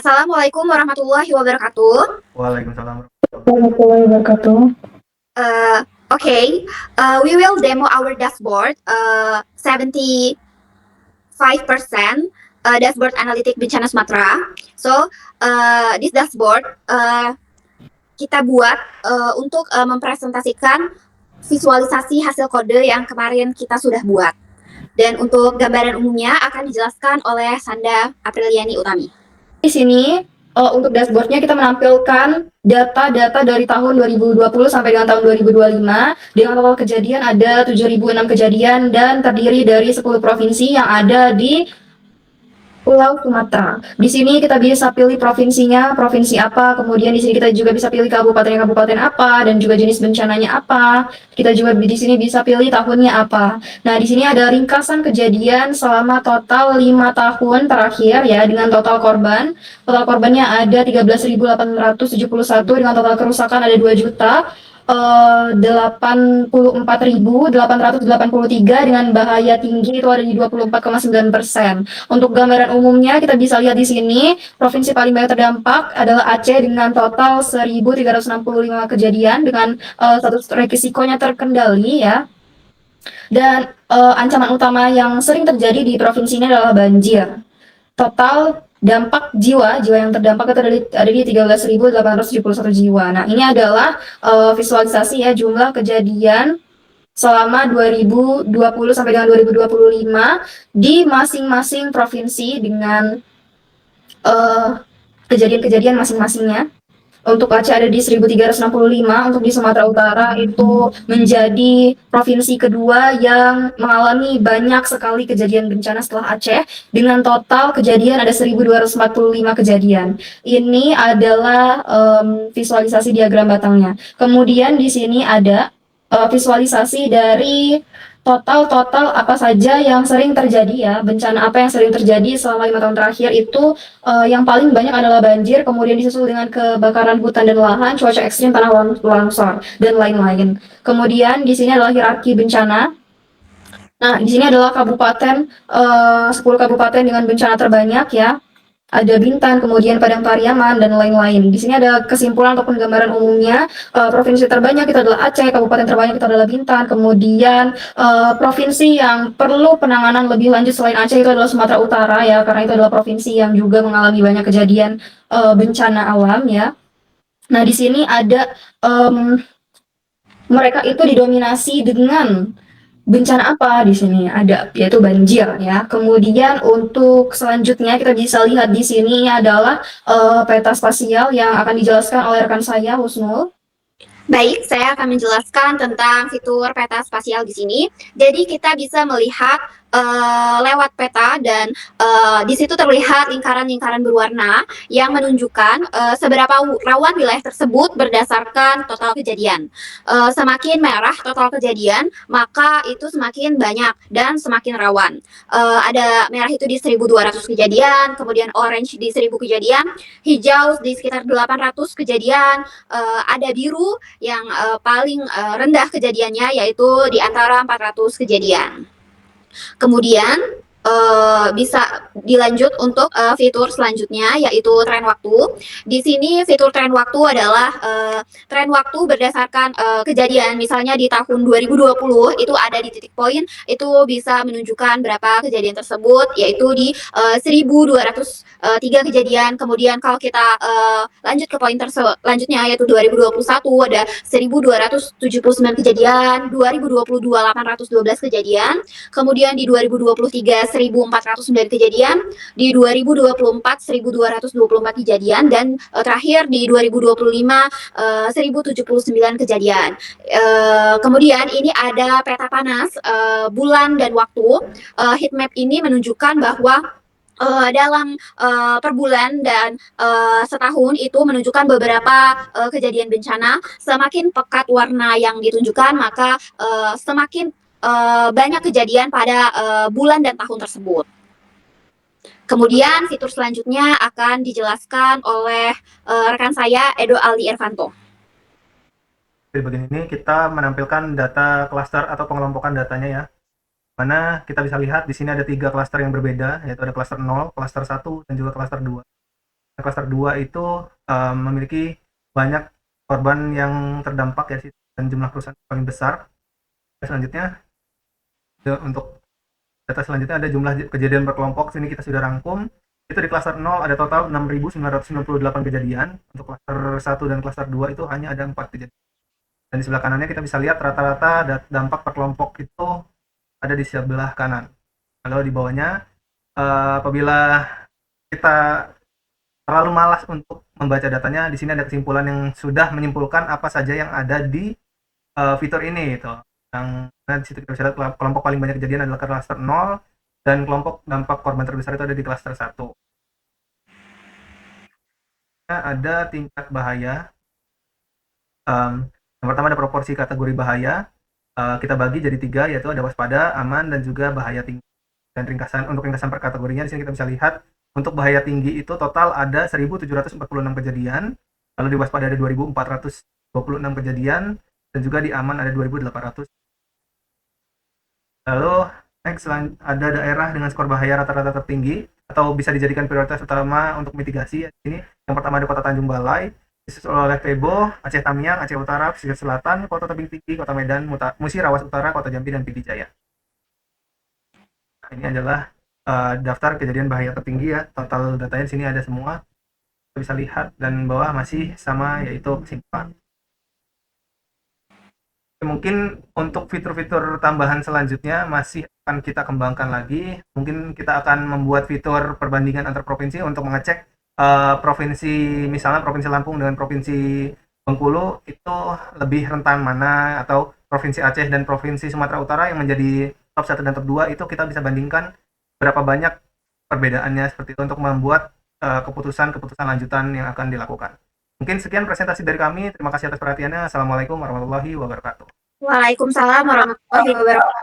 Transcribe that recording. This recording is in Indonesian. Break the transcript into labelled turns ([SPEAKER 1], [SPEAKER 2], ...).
[SPEAKER 1] Assalamualaikum warahmatullahi wabarakatuh.
[SPEAKER 2] Waalaikumsalam.
[SPEAKER 3] Warahmatullahi wabarakatuh.
[SPEAKER 1] Okay, we will demo our dashboard. 75% dashboard analitik bencana Sumatera. So, this dashboard kita buat untuk mempresentasikan visualisasi hasil kode yang kemarin kita sudah buat. Dan untuk gambaran umumnya akan dijelaskan oleh Sanda Apriliani Utami.
[SPEAKER 3] Di sini untuk dashboardnya kita menampilkan data-data dari tahun 2020 sampai dengan tahun 2025 dengan total kejadian ada 7.006 kejadian dan terdiri dari 10 provinsi yang ada di Pulau Sumatera. Di sini kita bisa pilih provinsinya, provinsi apa, kemudian di sini kita juga bisa pilih kabupaten apa, dan juga jenis bencananya apa. Kita juga di sini bisa pilih tahunnya apa. Nah, di sini ada ringkasan kejadian selama total 5 tahun terakhir ya, dengan total korban. Total korbannya ada 13.871 dengan total kerusakan ada 2 juta. 84.883 dengan bahaya tinggi itu ada di 24,9%. Untuk gambaran umumnya kita bisa lihat di sini provinsi paling banyak terdampak adalah Aceh dengan total 1.365 kejadian dengan status risikonya terkendali ya. Dan ancaman utama yang sering terjadi di provinsi ini adalah banjir. Total dampak jiwa yang terdampak itu ada di 13.871 jiwa. Nah, ini adalah visualisasi ya jumlah kejadian selama 2020 sampai dengan 2025 di masing-masing provinsi dengan kejadian-kejadian masing-masingnya. Untuk Aceh ada di 1.365, untuk di Sumatera Utara itu menjadi provinsi kedua yang mengalami banyak sekali kejadian bencana setelah Aceh, dengan total kejadian ada 1.245 kejadian. Ini adalah visualisasi diagram batangnya. Kemudian di sini ada visualisasi dari total apa saja yang sering terjadi ya, bencana apa yang sering terjadi selama 5 tahun terakhir itu yang paling banyak adalah banjir, kemudian disusul dengan kebakaran hutan dan lahan, cuaca ekstrim, tanah longsor, dan lain-lain. Kemudian di sini adalah hierarki bencana. Nah, di sini adalah kabupaten, 10 kabupaten dengan bencana terbanyak ya. Ada Bintan, kemudian Padang Pariaman, dan lain-lain. Di sini ada kesimpulan ataupun gambaran umumnya. Provinsi terbanyak itu adalah Aceh, kabupaten terbanyak itu adalah Bintan, kemudian provinsi yang perlu penanganan lebih lanjut selain Aceh itu adalah Sumatera Utara ya, karena itu adalah provinsi yang juga mengalami banyak kejadian bencana alam ya. Nah, di sini ada mereka itu didominasi dengan bencana apa di sini ada yaitu banjir ya. Kemudian untuk selanjutnya kita bisa lihat di sini adalah peta spasial yang akan dijelaskan oleh rekan saya Husnul.
[SPEAKER 1] Baik, saya akan menjelaskan tentang fitur peta spasial di sini. Jadi kita bisa melihat lewat peta dan di situ terlihat lingkaran-lingkaran berwarna yang menunjukkan seberapa rawan wilayah tersebut berdasarkan total kejadian. Semakin merah total kejadian, maka itu semakin banyak dan semakin rawan. Ada merah itu di 1.200 kejadian, kemudian orange di 1.000 kejadian, hijau di sekitar 800 kejadian, ada biru yang paling rendah kejadiannya yaitu di antara 400 kejadian. Kemudian bisa dilanjut untuk fitur selanjutnya yaitu tren waktu. Di sini fitur tren waktu adalah tren waktu berdasarkan kejadian. Misalnya di tahun 2020 itu ada di titik poin, itu bisa menunjukkan berapa kejadian tersebut yaitu di 1.203 kejadian. Kemudian kalau kita lanjut ke poin selanjutnya yaitu 2021 ada 1.279 kejadian, 2022 812 kejadian, kemudian di 2023 1.409 kejadian, di 2024 1.224 kejadian, dan terakhir di 2025 1.079 kejadian. Kemudian ini ada peta panas bulan dan waktu. Heat map ini menunjukkan bahwa dalam per bulan dan setahun itu menunjukkan beberapa kejadian bencana. Semakin pekat warna yang ditunjukkan, maka semakin banyak kejadian pada bulan dan tahun tersebut. Kemudian fitur selanjutnya akan dijelaskan oleh rekan saya Edo Aldi Irvanto.
[SPEAKER 2] Di bagian ini kita menampilkan data klaster atau pengelompokan datanya ya. Mana kita bisa lihat di sini ada 3 klaster yang berbeda, yaitu ada klaster 0, klaster 1, dan juga klaster 2. Klaster 2 itu memiliki banyak korban yang terdampak ya dan jumlah kerusakan paling besar. Selanjutnya untuk data selanjutnya ada jumlah kejadian berkelompok. Sini kita sudah rangkum. Itu di klaster 0 ada total 6.998 kejadian. Untuk klaster 1 dan klaster 2 itu hanya ada 4 kejadian. Dan di sebelah kanannya kita bisa lihat rata-rata dampak per kelompok itu ada di sebelah kanan. Lalu di bawahnya apabila kita terlalu malas untuk membaca datanya, di sini ada kesimpulan yang sudah menyimpulkan apa saja yang ada di fitur ini gitu. Yang di situ kita bisa lihat kelompok paling banyak kejadian adalah klaster 0 dan kelompok dampak korban terbesar itu ada di klaster 1. Ada tingkat bahaya. Yang pertama ada proporsi kategori bahaya. Kita bagi jadi 3, yaitu ada waspada, aman, dan juga bahaya tinggi. Dan untuk ringkasan per kategorinya di sini kita bisa lihat untuk bahaya tinggi itu total ada 1.746 kejadian, lalu di waspada ada 2.426 kejadian, dan juga di aman ada 2.800. Lalu next ada daerah dengan skor bahaya rata-rata tertinggi atau bisa dijadikan prioritas utama untuk mitigasi. Ini yang pertama ada Kota Tanjung Balai, disusul oleh Tebo, Aceh Tamiang, Aceh Utara, Pesisir Selatan, Kota Tebing Tinggi, Kota Medan, Musi Rawas Utara, Kota Jambi, dan Pidi Jaya. Nah, ini adalah daftar kejadian bahaya tertinggi ya. Total datanya di sini ada semua. Kita bisa lihat dan bawah masih sama, yaitu kesimpulan. Mungkin untuk fitur-fitur tambahan selanjutnya masih akan kita kembangkan lagi. Mungkin kita akan membuat fitur perbandingan antar provinsi untuk mengecek provinsi, misalnya Provinsi Lampung dengan Provinsi Bengkulu itu lebih rentan mana, atau Provinsi Aceh dan Provinsi Sumatera Utara yang menjadi top 1 dan top 2 itu kita bisa bandingkan berapa banyak perbedaannya seperti itu untuk membuat keputusan-keputusan lanjutan yang akan dilakukan. Mungkin sekian presentasi dari kami. Terima kasih atas perhatiannya. Assalamualaikum warahmatullahi wabarakatuh.
[SPEAKER 1] Waalaikumsalam warahmatullahi wabarakatuh.